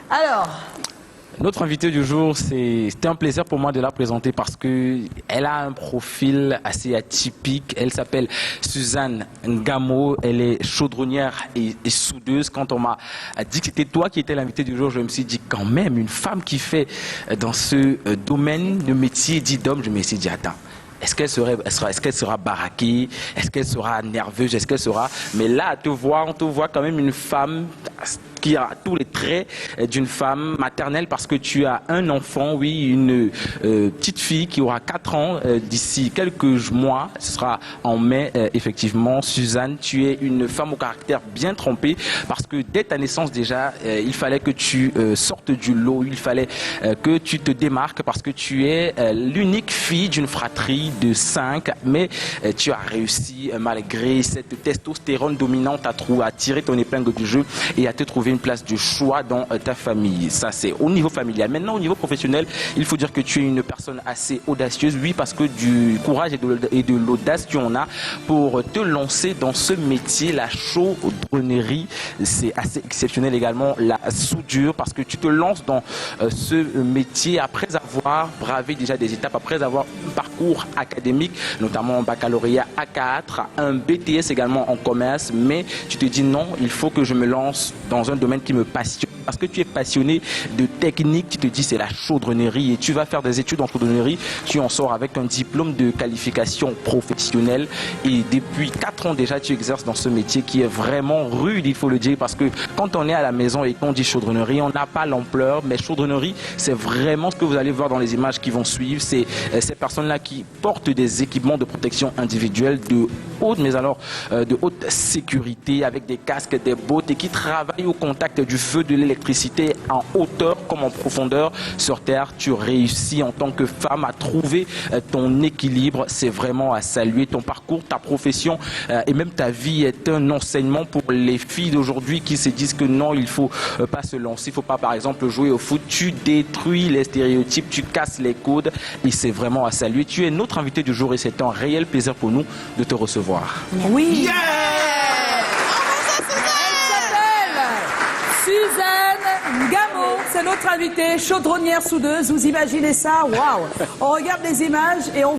Alors, Notre invitée du jour, c'était un plaisir pour moi de la présenter parce que elle a un profil assez atypique. Elle s'appelle Suzanne Ngamo. Elle est chaudronnière et soudeuse. Quand on m'a dit que c'était toi qui étais l'invité du jour, je me suis dit quand même, une femme qui fait dans ce domaine de métier dit d'homme, je me suis dit attends. Est-ce qu'elle sera baraquée? Est-ce qu'elle sera nerveuse? Est-ce qu'elle sera... Mais là, on te voit quand même une femme qui a tous les traits d'une femme maternelle parce que tu as un enfant, oui, une petite fille qui aura 4 ans d'ici quelques mois. Ce sera en mai, effectivement. Suzanne, tu es une femme au caractère bien trempé parce que dès ta naissance déjà, il fallait que tu sortes du lot, il fallait que tu te démarques parce que tu es l'unique fille d'une fratrie de 5, mais tu as réussi malgré cette testostérone dominante à tirer ton épingle du jeu et à te trouver une place de choix dans ta famille. Ça, c'est au niveau familial. Maintenant, au niveau professionnel, il faut dire que tu es une personne assez audacieuse, oui, parce que du courage et de l'audace, tu en as pour te lancer dans ce métier, la chaudronnerie. C'est assez exceptionnel également, la soudure, parce que tu te lances dans ce métier après avoir bravé déjà des étapes, après avoir un parcours académique, notamment un baccalauréat A4, un BTS également en commerce, mais tu te dis non, il faut que je me lance dans un domaine qui me passionne. Parce que tu es passionné de technique, tu te dis c'est la chaudronnerie et tu vas faire des études en chaudronnerie, tu en sors avec un diplôme de qualification professionnelle et depuis 4 ans déjà tu exerces dans ce métier qui est vraiment rude, il faut le dire, parce que quand on est à la maison et qu'on dit chaudronnerie, on n'a pas l'ampleur, mais chaudronnerie c'est vraiment ce que vous allez voir dans les images qui vont suivre, c'est ces personnes-là qui portent des équipements de protection individuelle de haute sécurité avec des casques, des bottes et qui travaillent au contact du feu, de l'électricité en hauteur comme en profondeur. Sur terre, tu réussis en tant que femme à trouver ton équilibre. C'est vraiment à saluer. Ton parcours, ta profession et même ta vie est un enseignement pour les filles d'aujourd'hui qui se disent que non, il faut pas se lancer, il faut pas par exemple jouer au foot. Tu détruis les stéréotypes, tu casses les codes et c'est vraiment à saluer. Tu es notre invité du jour et c'est un réel plaisir pour nous de te recevoir. oui. Yeah! Suzanne Ngamo, c'est notre invitée, chaudronnière soudeuse. Vous imaginez ça? Waouh! On regarde les images et on